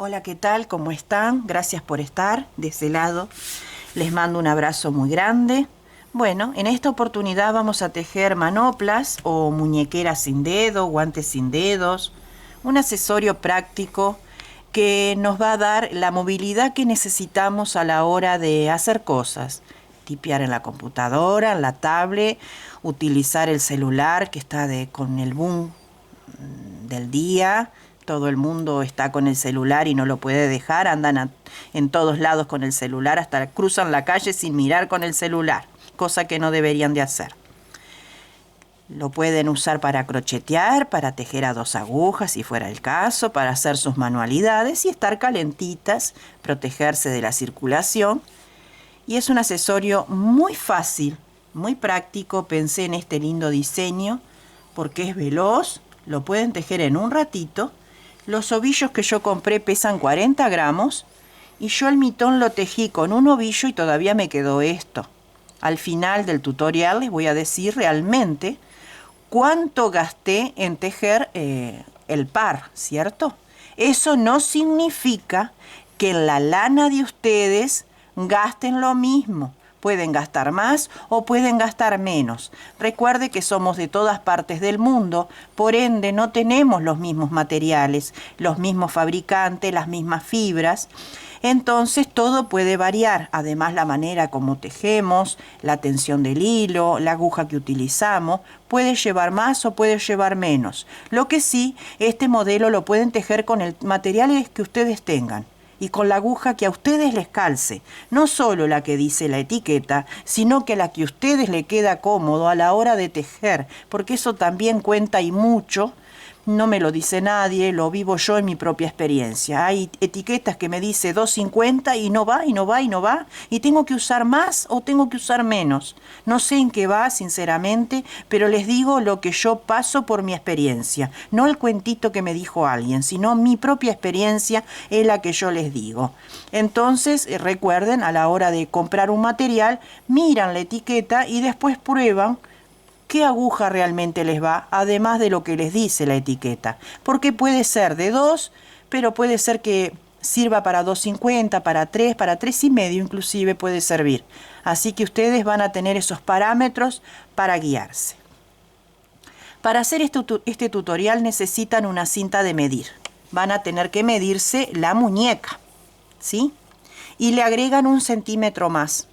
Hola, ¿qué tal? ¿Cómo están? Gracias por estar de ese lado. Les mando un abrazo muy grande. Bueno, en esta oportunidad vamos a tejer manoplas o muñequeras sin dedo, guantes sin dedos, un accesorio práctico que nos va a dar la movilidad que necesitamos a la hora de hacer cosas. Tipear en la computadora, en la tablet, utilizar el celular que está con el boom del día. Todo el mundo está con el celular y no lo puede dejar, andan en todos lados con el celular, hasta cruzan la calle sin mirar con el celular, cosa que no deberían de hacer. Lo pueden usar para crochetear, para tejer a 2 agujas si fuera el caso, para hacer sus manualidades y estar calentitas, protegerse de la circulación. Y es un accesorio muy fácil, muy práctico. Pensé en este lindo diseño porque es veloz, lo pueden tejer en un ratito. Los ovillos que yo compré pesan 40 gramos y yo el mitón lo tejí con un ovillo y todavía me quedó esto. Al final del tutorial les voy a decir realmente cuánto gasté en tejer el par, ¿cierto? Eso no significa que en la lana de ustedes gasten lo mismo. Pueden gastar más o pueden gastar menos. Recuerde que somos de todas partes del mundo, por ende no tenemos los mismos materiales, los mismos fabricantes, las mismas fibras. Entonces todo puede variar. Además, la manera como tejemos, la tensión del hilo, la aguja que utilizamos, puede llevar más o puede llevar menos. Lo que sí, este modelo lo pueden tejer con el material que ustedes tengan y con la aguja que a ustedes les calce, no solo la que dice la etiqueta, sino que la que a ustedes les queda cómodo a la hora de tejer, porque eso también cuenta y mucho. No me lo dice nadie, lo vivo yo en mi propia experiencia. Hay etiquetas que me dice 2.50 y no va, y no va, y no va, y tengo que usar más o tengo que usar menos. No sé en qué va, sinceramente, pero les digo lo que yo paso por mi experiencia. No el cuentito que me dijo alguien, sino mi propia experiencia es la que yo les digo. Entonces, recuerden, a la hora de comprar un material, miran la etiqueta y después prueban qué aguja realmente les va, además de lo que les dice la etiqueta. Porque puede ser de 2, pero puede ser que sirva para 2.50, para 3.5 inclusive puede servir. Así que ustedes van a tener esos parámetros para guiarse. Para hacer este tutorial necesitan una cinta de medir. Van a tener que medirse la muñeca, ¿sí? Y le agregan 1 centímetro más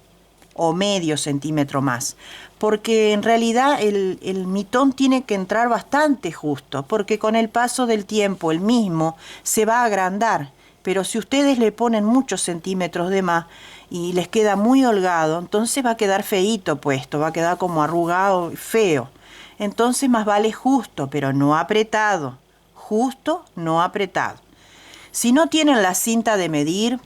o medio centímetro más, porque en realidad el mitón tiene que entrar bastante justo, porque con el paso del tiempo el mismo se va a agrandar, pero si ustedes le ponen muchos centímetros de más y les queda muy holgado, entonces va a quedar feíto puesto, va a quedar como arrugado, feo. Entonces más vale justo, pero no apretado, justo, no apretado. Si no tienen la cinta de medir,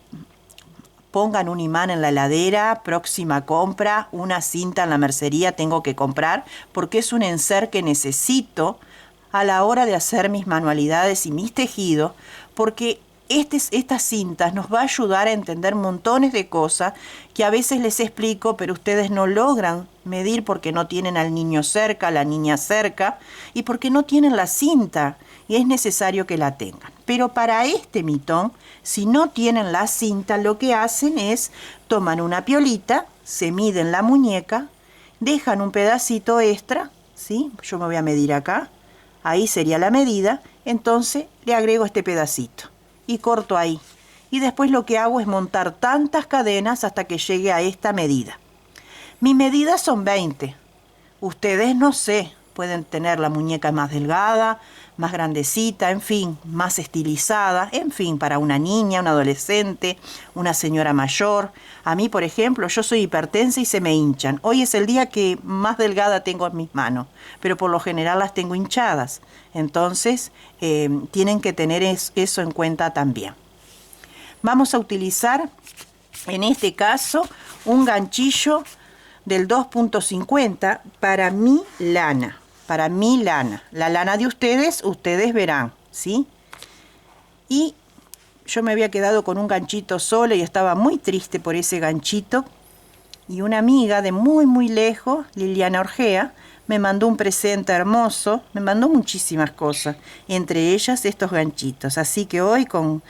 pongan un imán en la heladera, próxima compra, una cinta en la mercería tengo que comprar, porque es un enser que necesito a la hora de hacer mis manualidades y mis tejidos, porque estas cintas nos va a ayudar a entender montones de cosas que a veces les explico, pero ustedes no logran medir porque no tienen al niño cerca, a la niña cerca, y porque no tienen la cinta, y es necesario que la tengan. Pero para este mitón, si no tienen la cinta, lo que hacen es, toman una piolita, se miden la muñeca, dejan un pedacito extra, ¿sí? Yo me voy a medir acá, ahí sería la medida, entonces le agrego este pedacito y corto ahí. Y después lo que hago es montar tantas cadenas hasta que llegue a esta medida. Mi medida son 20. Ustedes no sé, pueden tener la muñeca más delgada, más grandecita, en fin, más estilizada, en fin, para una niña, un adolescente, una señora mayor. A mí, por ejemplo, yo soy hipertensa y se me hinchan. Hoy es el día que más delgada tengo en mis manos, pero por lo general las tengo hinchadas. Entonces, tienen que tener eso en cuenta también. Vamos a utilizar, en este caso, un ganchillo del 2.50 para mi lana. Para mi lana. La lana de ustedes verán, ¿sí? Y yo me había quedado con un ganchito solo y estaba muy triste por ese ganchito. Y una amiga de muy, muy lejos, Liliana Orgea, me mandó un presente hermoso, me mandó muchísimas cosas, entre ellas estos ganchitos. Así que hoy, con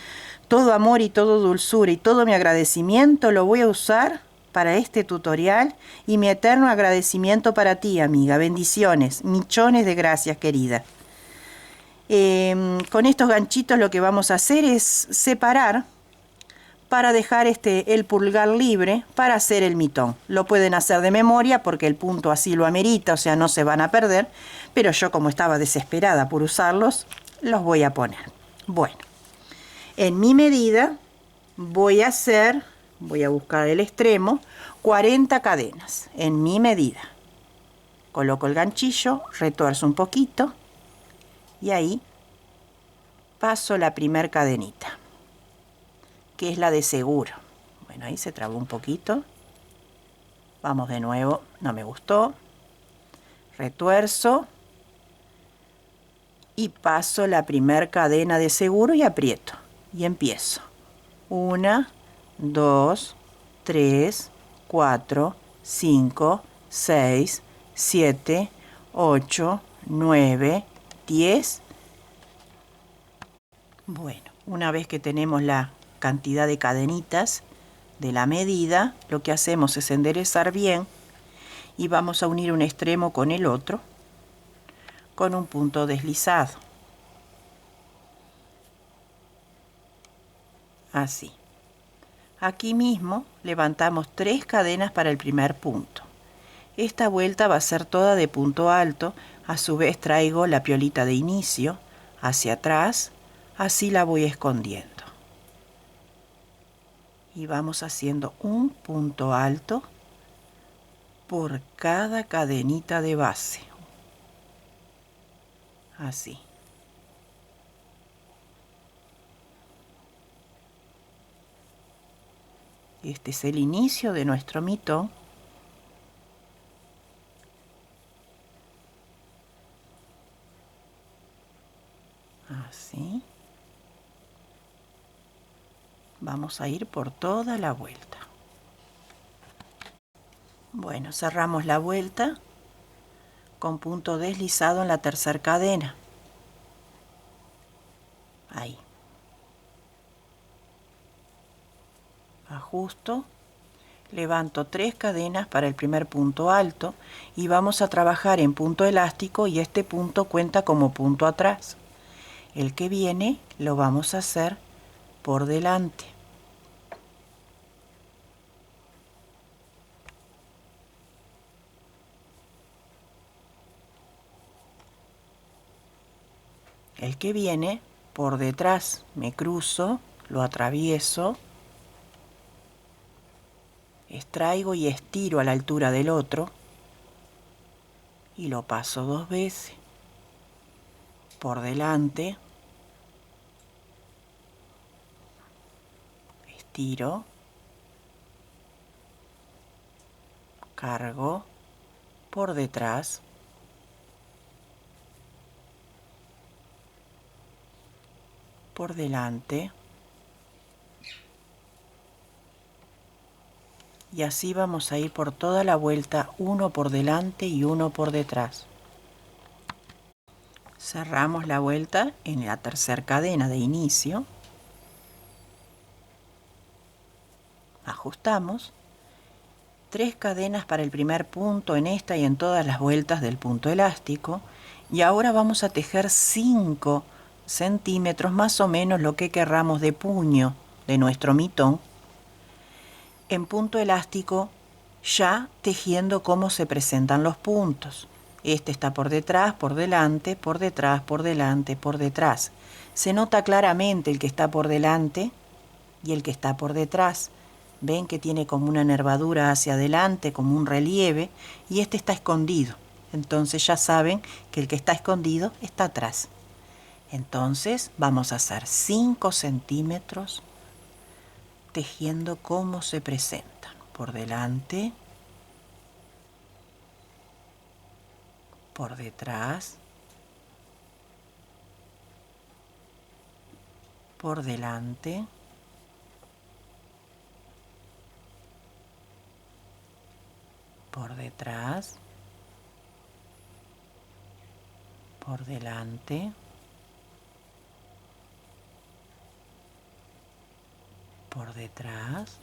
todo amor y todo dulzura y todo mi agradecimiento lo voy a usar para este tutorial y mi eterno agradecimiento para ti, amiga. Bendiciones, millones de gracias, querida. Con estos ganchitos lo que vamos a hacer es separar para dejar el pulgar libre para hacer el mitón. Lo pueden hacer de memoria porque el punto así lo amerita, o sea, no se van a perder, pero yo como estaba desesperada por usarlos, los voy a poner. Bueno, en mi medida voy a buscar el extremo, 40 cadenas, en mi medida. Coloco el ganchillo, retuerzo un poquito y ahí paso la primer cadenita, que es la de seguro. Bueno, ahí se trabó un poquito. Vamos de nuevo, no me gustó. Retuerzo y paso la primer cadena de seguro y aprieto. Y empiezo. 1, 2, 3, 4, 5, 6, 7, 8, 9, 10. Bueno, una vez que tenemos la cantidad de cadenitas de la medida, lo que hacemos es enderezar bien y vamos a unir un extremo con el otro con un punto deslizado. Así. Aquí mismo levantamos 3 cadenas para el primer punto. Esta vuelta va a ser toda de punto alto, a su vez traigo la piolita de inicio hacia atrás, así la voy escondiendo. Y vamos haciendo un punto alto por cada cadenita de base. Así. Este es el inicio de nuestro mitón. Así. Vamos a ir por toda la vuelta. Bueno, cerramos la vuelta con punto deslizado en la tercera cadena. Ahí. Ajusto. Levanto 3 cadenas para el primer punto alto y vamos a trabajar en punto elástico y este punto cuenta como punto atrás. El que viene lo vamos a hacer por delante. El que viene por detrás me cruzo, lo atravieso, extraigo y estiro a la altura del otro y lo paso 2 veces por delante, estiro, cargo por detrás, por delante y así vamos a ir por toda la vuelta, uno por delante y uno por detrás. Cerramos la vuelta en la tercera cadena de inicio, ajustamos, 3 cadenas para el primer punto en esta y en todas las vueltas del punto elástico y ahora vamos a tejer 5 centímetros más o menos lo que querramos de puño de nuestro mitón en punto elástico, ya tejiendo cómo se presentan los puntos. Este está por detrás, por delante, por detrás, por delante, por detrás. Se nota claramente el que está por delante y el que está por detrás. Ven que tiene como una nervadura hacia adelante, como un relieve, y este está escondido. Entonces ya saben que el que está escondido está atrás. Entonces vamos a hacer 5 centímetros tejiendo cómo se presentan. Por delante, por detrás, por delante, por detrás, por delante, por detrás,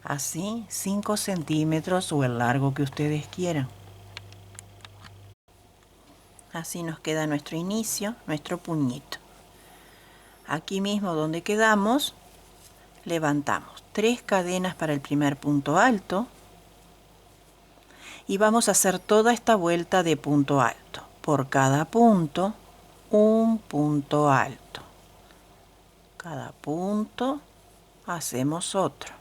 así 5 centímetros o el largo que ustedes quieran. Así nos queda nuestro inicio, nuestro puñito. Aquí mismo donde quedamos, levantamos 3 cadenas para el primer punto alto y vamos a hacer toda esta vuelta de punto alto. Por cada punto, un punto alto. Cada punto hacemos otro.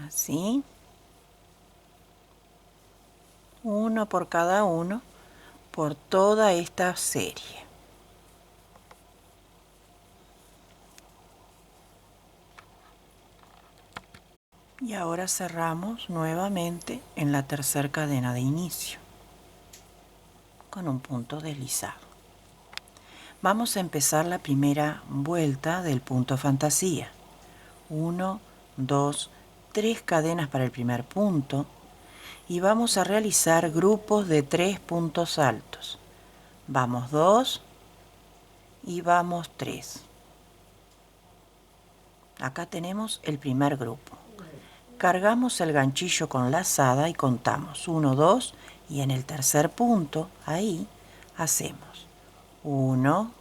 Así. Uno por cada uno, por toda esta serie. Y ahora cerramos nuevamente en la tercera cadena de inicio con un punto deslizado. Vamos a empezar la primera vuelta del punto fantasía. 1, 2, 3 cadenas para el primer punto y vamos a realizar grupos de 3 puntos altos. Vamos 2 y vamos 3. Acá tenemos el primer grupo. Cargamos el ganchillo con lazada y contamos 1, 2 y en el tercer punto, ahí, hacemos 1,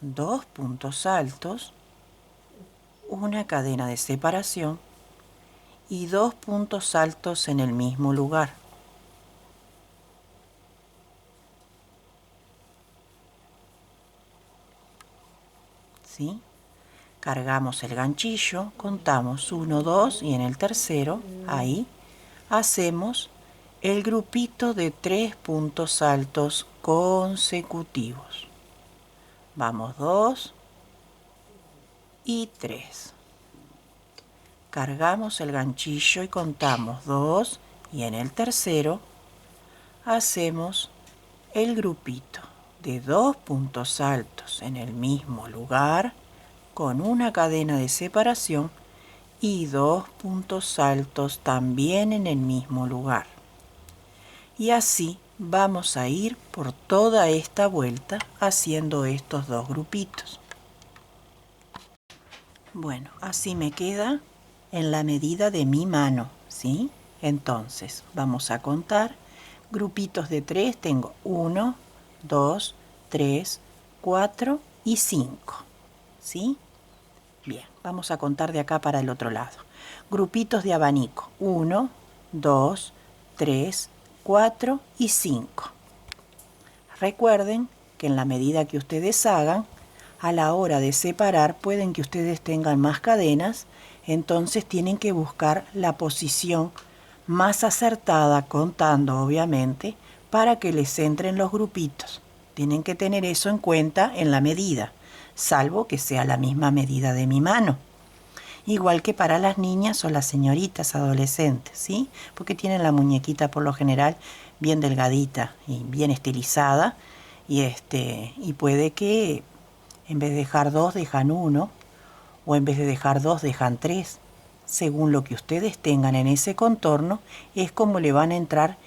2 puntos altos, una cadena de separación y 2 puntos altos en el mismo lugar. ¿Sí? Cargamos el ganchillo, contamos 1, 2 y en el tercero, ahí, hacemos el grupito de 3 puntos altos consecutivos. Vamos 2 y 3. Cargamos el ganchillo y contamos 2 y en el tercero hacemos el grupito de 2 puntos altos en el mismo lugar con una cadena de separación y 2 puntos altos también en el mismo lugar. Y así vamos a ir por toda esta vuelta haciendo estos 2 grupitos. Bueno, así me queda en la medida de mi mano, ¿sí? Entonces, vamos a contar grupitos de 3. Tengo 1, 2, 3, 4 y 5, ¿sí? Bien, vamos a contar de acá para el otro lado. Grupitos de abanico. 1, 2, 3, 4 y 5. Recuerden que en la medida que ustedes hagan, a la hora de separar pueden que ustedes tengan más cadenas, entonces tienen que buscar la posición más acertada, contando obviamente, para que les entren los grupitos. Tienen que tener eso en cuenta en la medida, salvo que sea la misma medida de mi mano. Igual que para las niñas o las señoritas adolescentes, ¿sí? Porque tienen la muñequita por lo general bien delgadita y bien estilizada y puede que en vez de dejar 2 dejan 1 o en vez de dejar 2 dejan 3. Según lo que ustedes tengan en ese contorno es como le van a entrar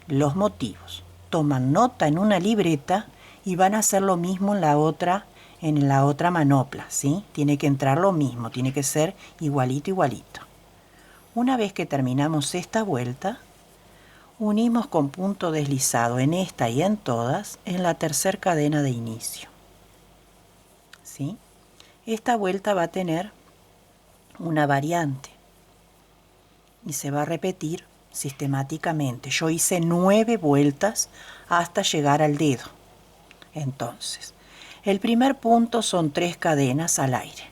los motivos. Toman nota en una libreta y van a hacer lo mismo en la otra manopla, ¿sí? Tiene que entrar lo mismo, tiene que ser igualito, igualito. Una vez que terminamos esta vuelta, unimos con punto deslizado en esta y en todas en la tercera cadena de inicio, ¿sí? Esta vuelta va a tener una variante y se va a repetir sistemáticamente. Yo hice 9 vueltas hasta llegar al dedo. Entonces, el primer punto son 3 cadenas al aire.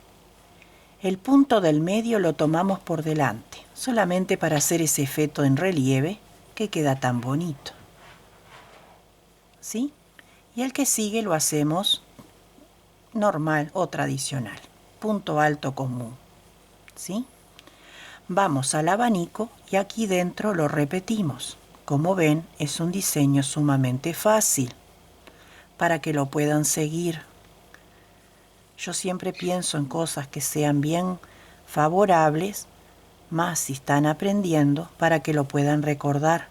El punto del medio lo tomamos por delante, solamente para hacer ese efecto en relieve que queda tan bonito, ¿sí? Y el que sigue lo hacemos normal o tradicional, punto alto común, ¿sí? Vamos al abanico y aquí dentro lo repetimos. Como ven, es un diseño sumamente fácil para que lo puedan seguir. Yo siempre pienso en cosas que sean bien favorables, más si están aprendiendo, para que lo puedan recordar.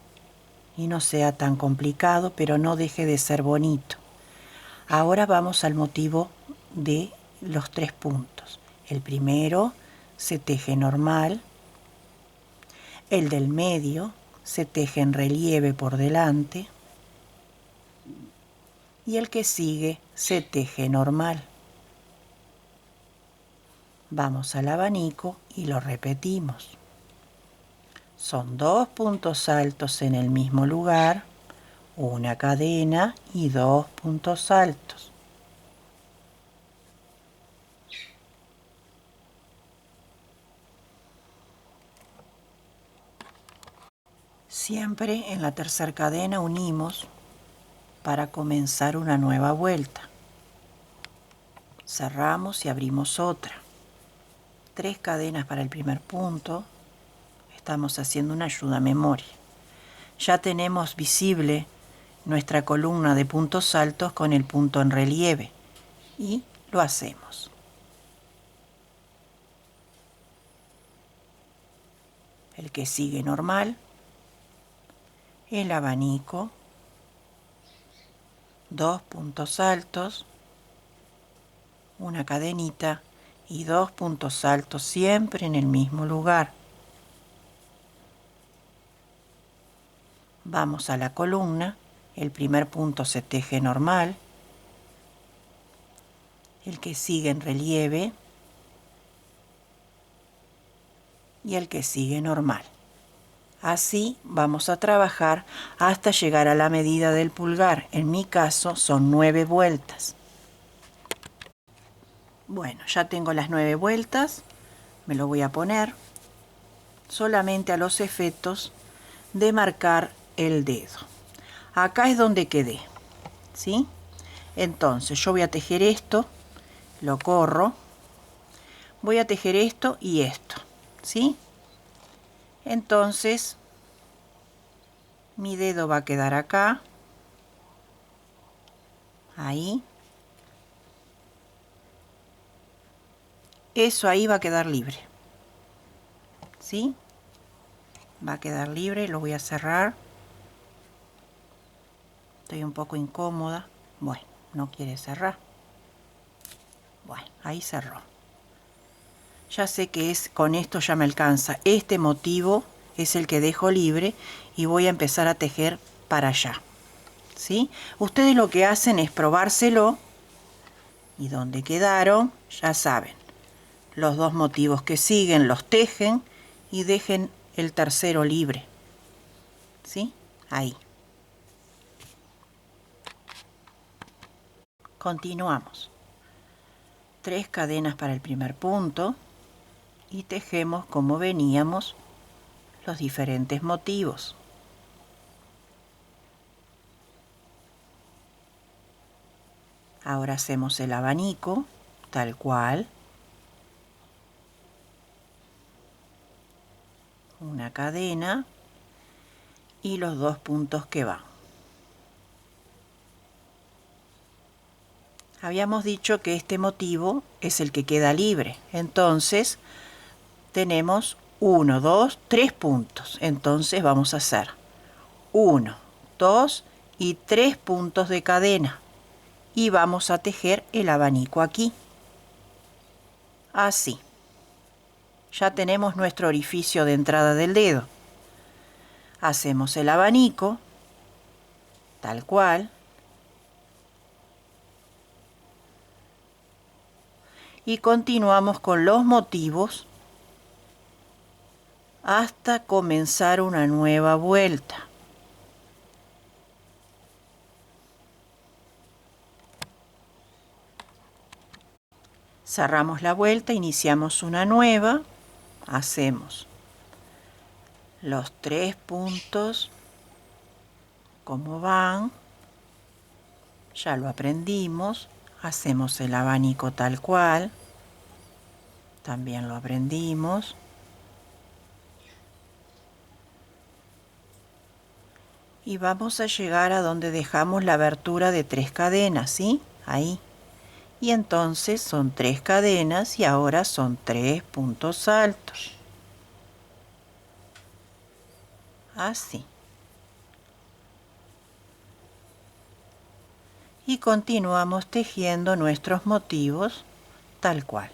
y no sea tan complicado, pero no deje de ser bonito. Ahora vamos al motivo de los 3 puntos. El primero se teje normal, el del medio se teje en relieve por delante y el que sigue se teje normal. Vamos al abanico y lo repetimos. Son 2 puntos altos en el mismo lugar, una cadena y 2 puntos altos. Siempre en la tercera cadena unimos para comenzar una nueva vuelta. Cerramos y abrimos otra. 3 cadenas para el primer punto. Estamos haciendo una ayuda a memoria. Ya tenemos visible nuestra columna de puntos altos con el punto en relieve y lo hacemos. El que sigue normal, el abanico, 2 puntos altos, una cadenita y 2 puntos altos siempre en el mismo lugar. Vamos a la columna, el primer punto se teje normal, el que sigue en relieve y el que sigue normal. Así vamos a trabajar hasta llegar a la medida del pulgar. En mi caso son 9 vueltas. Bueno, ya tengo las 9 vueltas, me lo voy a poner solamente a los efectos de marcar el dedo. Acá es donde quedé, ¿sí? Entonces yo voy a tejer esto, lo corro, voy a tejer esto y esto, ¿sí? Entonces mi dedo va a quedar acá, ahí. Eso ahí va a quedar libre, ¿sí? Va a quedar libre, lo voy a cerrar. Estoy un poco incómoda. Bueno, no quiere cerrar. Bueno, ahí cerró. Ya sé que con esto ya me alcanza. Este motivo es el que dejo libre y voy a empezar a tejer para allá, ¿sí? Ustedes lo que hacen es probárselo y donde quedaron, ya saben. Los 2 motivos que siguen los tejen y dejen el tercero libre, ¿sí? Ahí. Continuamos. 3 cadenas para el primer punto y tejemos como veníamos los diferentes motivos. Ahora hacemos el abanico, tal cual. Una cadena y los 2 puntos que van. Habíamos dicho que este motivo es el que queda libre, entonces tenemos 1, 2, 3 puntos. Entonces vamos a hacer 1, 2 y 3 puntos de cadena y vamos a tejer el abanico aquí. Así. Ya tenemos nuestro orificio de entrada del dedo. Hacemos el abanico, tal cual. Y continuamos con los motivos hasta comenzar una nueva vuelta. Cerramos la vuelta, iniciamos una nueva, hacemos los 3 puntos como van, ya lo aprendimos, hacemos el abanico tal cual, también lo aprendimos. Y vamos a llegar a donde dejamos la abertura de 3 cadenas, ¿sí? Ahí. Y entonces son 3 cadenas y ahora son 3 puntos altos. Así. y continuamos tejiendo nuestros motivos tal cual.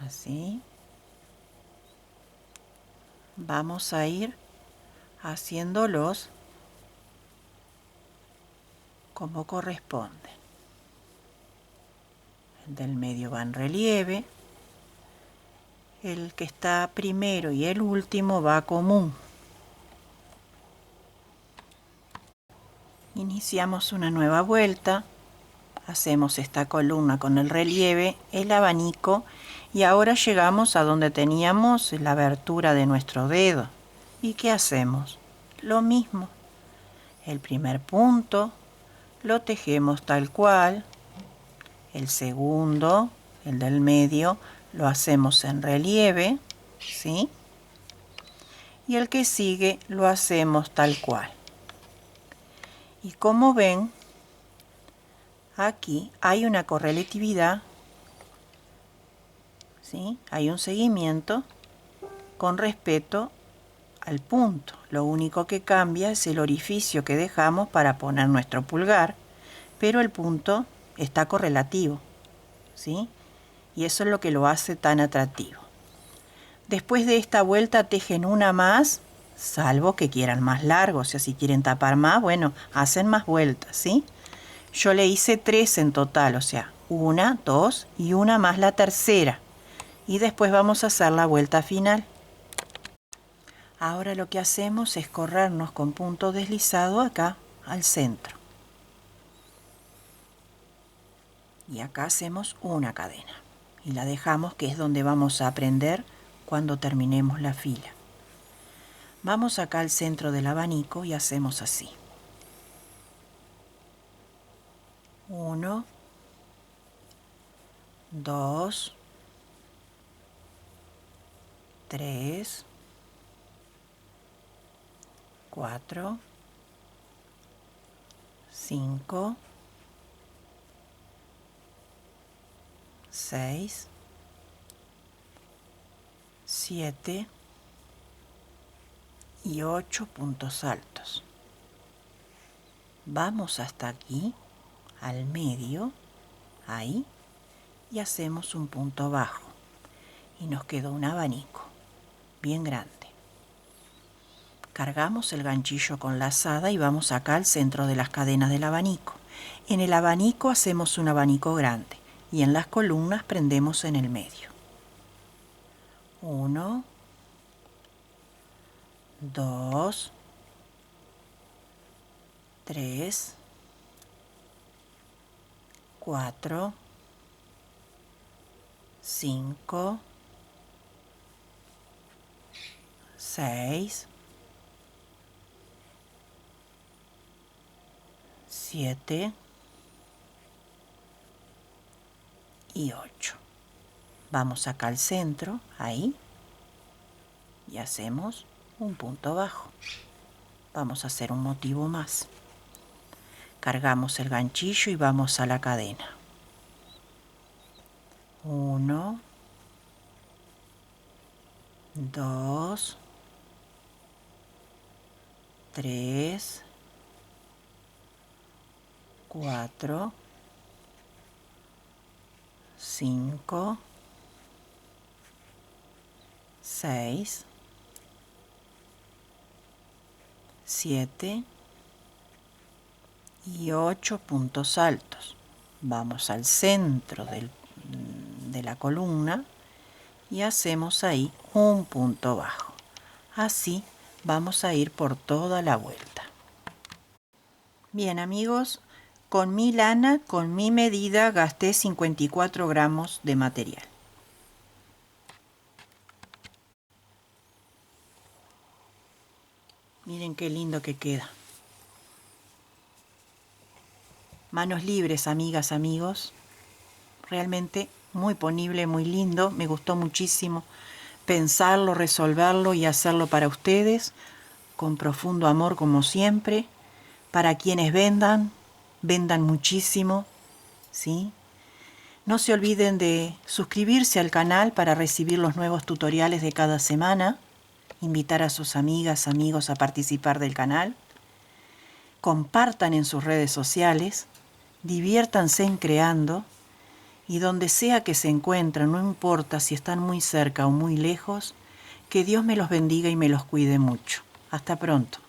Así. Vamos a ir haciéndolos como corresponde. El del medio va en relieve, el que está primero y el último va común. Iniciamos una nueva vuelta, hacemos esta columna con el relieve, el abanico, y ahora llegamos a donde teníamos la abertura de nuestro dedo. ¿Y qué hacemos? Lo mismo. El primer punto lo tejemos tal cual, el segundo, el del medio, lo hacemos en relieve, ¿sí? Y el que sigue lo hacemos tal cual. Y como ven, aquí hay una correlatividad, ¿sí? Hay un seguimiento con respecto al punto. Lo único que cambia es el orificio que dejamos para poner nuestro pulgar, pero el punto está correlativo, ¿sí? Y eso es lo que lo hace tan atractivo. Después de esta vuelta tejen una más, salvo que quieran más largo, o sea, si quieren tapar más, bueno, hacen más vueltas, ¿sí? Yo le hice 3 en total, o sea, 1, 2 y una más la tercera. Y después vamos a hacer la vuelta final. Ahora lo que hacemos es corrernos con punto deslizado acá al centro. Y acá hacemos una cadena. Y la dejamos, que es donde vamos a prender cuando terminemos la fila. Vamos acá al centro del abanico y hacemos así. 1, 2, 3, 4, 5, 6, 7 y 8 puntos altos. Vamos hasta aquí, al medio, ahí, y hacemos un punto bajo. Y nos quedó un abanico bien grande. Cargamos el ganchillo con lazada y vamos acá al centro de las cadenas del abanico. En el abanico hacemos un abanico grande y en las columnas prendemos en el medio. 1, 2, 3, 4, 5, 6, 7 y 8. Vamos acá al centro, ahí, y hacemos un punto bajo. Vamos a hacer un motivo más. Cargamos el ganchillo y vamos a la cadena. 1, 2, 3, 4, 5, 6, 7 y 8 puntos altos. Vamos al centro de la columna y hacemos ahí un punto bajo. Así vamos a ir por toda la vuelta. Bien, amigos, con mi lana, con mi medida, gasté 54 gramos de material. Miren qué lindo que queda. Manos libres, amigas, amigos. Realmente muy ponible, muy lindo. Me gustó muchísimo pensarlo, resolverlo y hacerlo para ustedes, con profundo amor como siempre. Para quienes vendan, vendan muchísimo, ¿sí? No se olviden de suscribirse al canal para recibir los nuevos tutoriales de cada semana invitar a sus amigas, amigos a participar del canal. Compartan en sus redes sociales, diviértanse en creando y donde sea que se encuentren, no importa si están muy cerca o muy lejos, que Dios me los bendiga y me los cuide mucho. Hasta pronto.